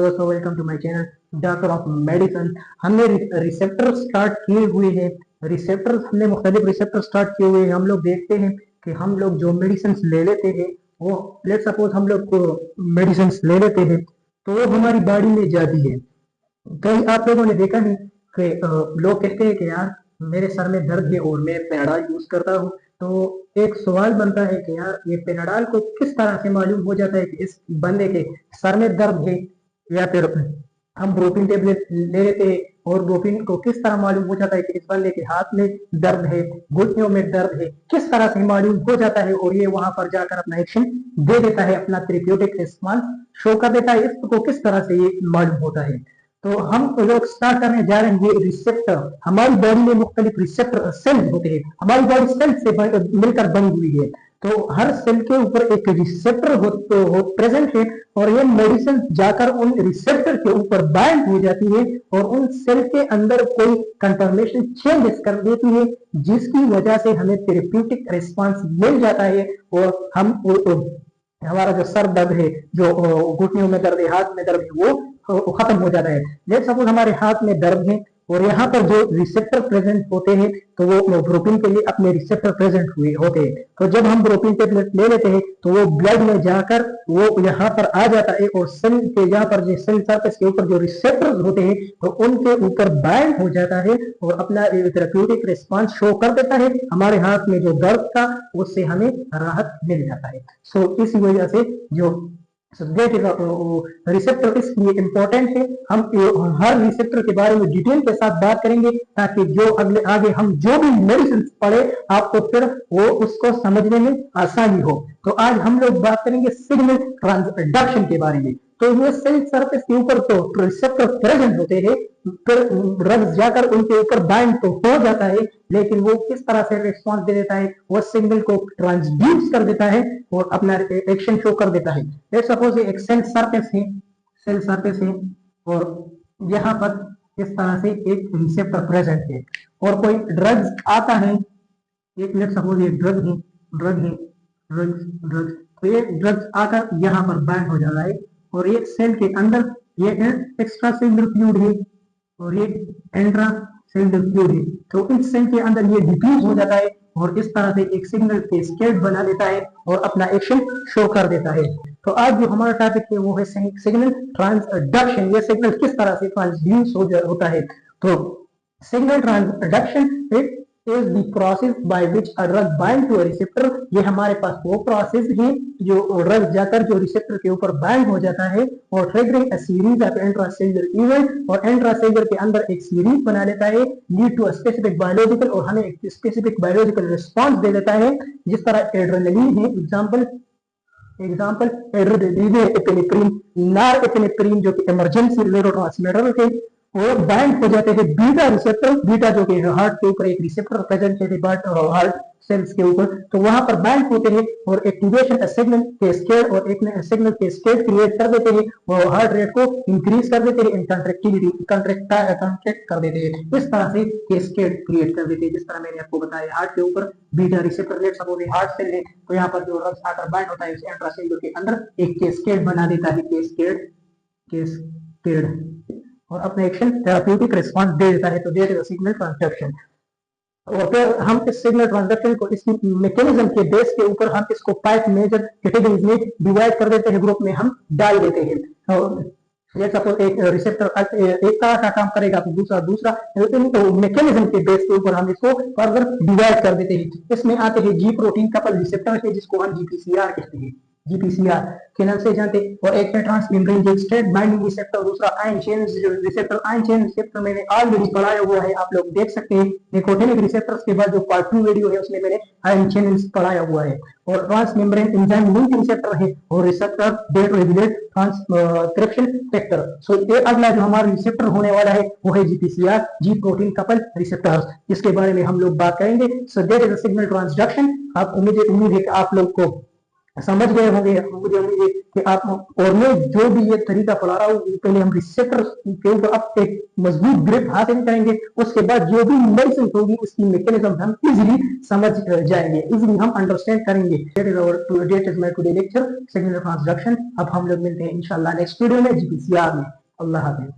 दोस्तों welcome to my channel doctor of medicine. हमने receptor start किए हुए हैं। रिसेप्टर हमने मुख्तलिफ रिसेप्टर स्टार्ट किए हुए हैं। हम लोग देखते हैं कि हम लोग जो मेडिसिन ले लेते हैं वो लेट सपोज हम लोग को मेडिसिन ले लेते हैं तो वो हमारी बॉडी में जाती है। कई आप लोगों ने देखा है कि लोग कहते हैं कि यार मेरे सर में दर्द है और मैं पेनाडाल यूज करता हूँ। तो एक सवाल बनता है कि यार ये पेनाडाल को किस तरह से मालूम हो जाता है कि इस बंदे के सर में दर्द है, या फिर हम ब्रोपीन टेबलेट ले लेते हैं और ब्रोपीन को किस तरह मालूम हो जाता है कि इस बंदे के हाथ में दर्द है, घुटनों में दर्द है, किस तरह से मालूम हो जाता है और ये वहां पर जाकर अपना एक्शन दे देता है, अपना थेरेप्यूटिक रिस्पांस शो कर देता है। इसको किस तरह से ये मालूम होता है। तो हम लोग स्टार्ट करने जा रहे हैं ये रिसेप्टर। हमारी बॉडी में मुख्तलिफ रिसेप्टर सेल्स होते हैं। हमारी बॉडी सेल से मिलकर बनी हुई है। तो हर सेल के ऊपर एक रिसेप्टर प्रेजेंट है और ये मेडिसिन जाकर उन रिसेप्टर के ऊपर बाइंड हो जाती है और उन सेल के अंदर कोई कंफर्मेशन चेंजेस कर देती है, जिसकी वजह से हमें थेरेप्यूटिक रिस्पांस मिल जाता है और हम हमारा जो सर दर्द है, जो घुटनों में दर्द है, हाथ में दर्द है, वो खत्म हो जाता है। लेट सपोज हमारे हाथ में दर्द है और यहाँ पर जो रिसेप्टर प्रेजेंट होते हैं तो वो ब्रोपीन के लिए अपने रिसेप्टर प्रेजेंट हुए होते हैं। तो जब हम ब्रोपीन टेबलेट ले लेते हैं तो वो ब्लड में जाकर वो यहाँ पर आ जाता है और सेल के यहाँ पर जो सेल सरफेस के ऊपर जो रिसेप्टर होते हैं तो उनके ऊपर बाइंड हो जाता है और अपना थेरेप्यूटिक रिस्पांस शो कर देता है। हमारे हाथ में जो दर्द था उससे हमें राहत मिल जाता है। सो इसी वजह से जो रिसेप्टर इसलिए इम्पोर्टेंट है। हम हर रिसेप्टर के बारे में डिटेल के साथ बात करेंगे ताकि जो आगे हम जो भी मेडिसिन पढ़े आपको फिर वो उसको समझने में आसानी हो। तो आज हम लोग बात करेंगे सिग्नल ट्रांसडक्शन के बारे में। तो ये सेल सरफेस के ऊपर तो रिसेप्टर प्रेजेंट होते हैं, फिर ड्रग्स जाकर उनके ऊपर बाइंड तो हो जाता है, लेकिन वो किस तरह से रिस्पॉन्स दे देता है, वो सिग्नल को ट्रांसड्यूस कर देता है और अपना एक्शन शो कर देता है। लेट्स सपोज एक सेल सरफेस है, सेल सरफेस है और यहाँ पर इस तरह से एक रिसेप्टर प्रेजेंट है और कोई ड्रग्स आता है। एक लेट्स सपोज ये ड्रग है, ड्रग्स तो ये ड्रग्स आकर यहाँ पर बाइंड हो जाता है और ये सेल के अंदर ये एक्स्ट्रा सेलुलर फ्लूइड है और ये इंट्रा सेलुलर फ्लूइड है। तो इस सेल के अंदर ये डिफ्यूज हो जाता है और इस तरह से एक सिग्नल कैस्केड बना देता है और अपना एक्शन शो कर देता है। तो आज जो हमारा टॉपिक है वो है सिग्नल ट्रांसडक्शन। ये सिग्नल किस तरह से ट्रांसड्यूस होता है। तो signal transduction is the process by which a drug bind to a receptor। ये हमारे पास वो प्रोसेस है जो ड्रग जाकर जो रिसेप्टर के ऊपर बाइंड हो जाता है और triggering a series of intracellular event और इंट्रासेल्युलर के अंदर एक सीरीज बना लेता है, lead to a specific biological और हमें एक स्पेसिफिक बायोलॉजिकल रिस्पांस दे देता है। जिस तरह एड्रेनलिन है एग्जांपल एड्रेनलिन है, एपिनेफ्रिन, नॉरएपिनेफ्रिन जो कि इमरजेंसी न्यूरोट्रांसमीटर है वो बाइंड हो जाते हैं बीटा रिसेप्टर। बीटा जो कि हार्ट के ऊपर एक रिसेप्टर प्रेजेंट है हार्ट सेल्स के ऊपर, तो वहां पर बाइंड होते हैं और एक्टिवेशन सिग्नल कैस्केड और एक सिग्नल कैस्केड क्रिएट कर देते हैं और हार्ट रेट को इंक्रीज कर देते हैं, कंट्रैक्टिविटी कंट्रैक्ट कर देते हैं। इस तरह से कैस्केड क्रिएट कर देते हैं। जिस तरह मैंने आपको बताया हार्ट के ऊपर beta receptor let suppose heart cell है तो यहाँ पर जो रक्त आकर बाइंड होता है उस इंट्रासेल्युलर के अंदर एक कैस्केड बना देता है, कैस्केड और अपने एक्शन थेरेप्यूटिक रिस्पांस दे देता है। तो देट इज सिग्नल ट्रांसडक्शन। और फिर हम इस सिग्नल ट्रांसडक्शन को इसकी मैकेनिज्म के बेस के ऊपर हम इसको 5 मेजर कैटेगरीज में डिवाइड कर देते हैं, ग्रुप में हम डाल देते हैं। लेट्स सपोज एक रिसेप्टर एक तरह का काम करेगा तो दूसरा तो मैकेनिज्म के बेस के ऊपर हम इसको फर्दर डिवाइड कर देते हैं। इसमें आते हैं जी प्रोटीन कपल रिसेप्टर है जिसको हम जीपीसीआर कहते हैं, जीपीसीआर के नाम से जानते हैं। और एक है ट्रांसमेम्ब्रेन जो स्ट्रेट बाइंडिंग रिसेप्टर, दूसरा ion chain receptor. Ion chain receptor मैंने ऑलरेडी पढ़ाया हुआ है, आप लोग देख सकते हैं। निकोटिनिक रिसेप्टर्स के बाद जो पार्ट 2 वीडियो है उसमें मैंने आयन चेन पढ़ाया हुआ है। और ट्रांसमेम्ब्रेन एंजाइम लिंक रिसेप्टर है और receptor that regulate transcription factor. So ये अगला जो हमारा रिसेप्टर होने वाला है वो है जीपीसीआर, जी प्रोटीन कपल रिसेप्टर्स। इसके बारे में हम लोग बात करेंगे। So that is a signal transduction. आप उम्मीद है कि आप लोग को समझ गए होंगे मुझे उम्मीद है कि आप। और मैं जो भी ये तरीका पढ़ा रहा हूँ, पहले हम रिसेप्टर के ऊपर अब एक मजबूत ग्रिप हासिल करेंगे, उसके बाद जो भी मेडिसिन होगी उसकी मैकेनिज्म हम इजीली समझ जाएंगे, इजीली हम अंडरस्टैंड करेंगे। That is my today lecture second transduction. अब हम लोग मिलते हैं इंशाल्लाह नेक्स्ट वीडियो में, जीपीसीआर में। अल्लाह हाफिज़।